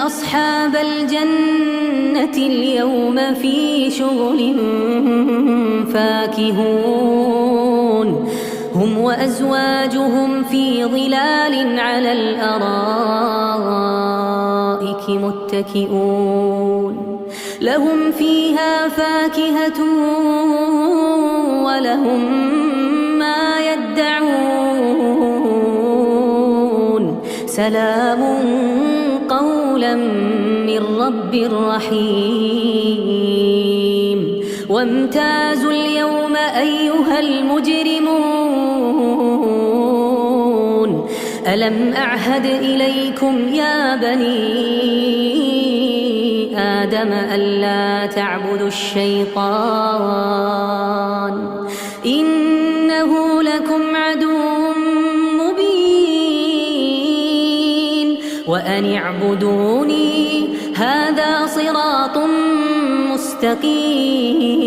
أصحاب الجنة اليوم في شغل فاكهون هم وأزواجهم في ظلال على الأرائك متكئون لهم فيها فاكهة ولهم ما يدعون سلام قولا من رب رحيم وامتازوا اليوم أيها المجرمون ألم أعهد إليكم يا بني آدم ألا تعبدوا الشيطان إنه لكم عدو مبين وأن اعبدوني هذا صراط مستقيم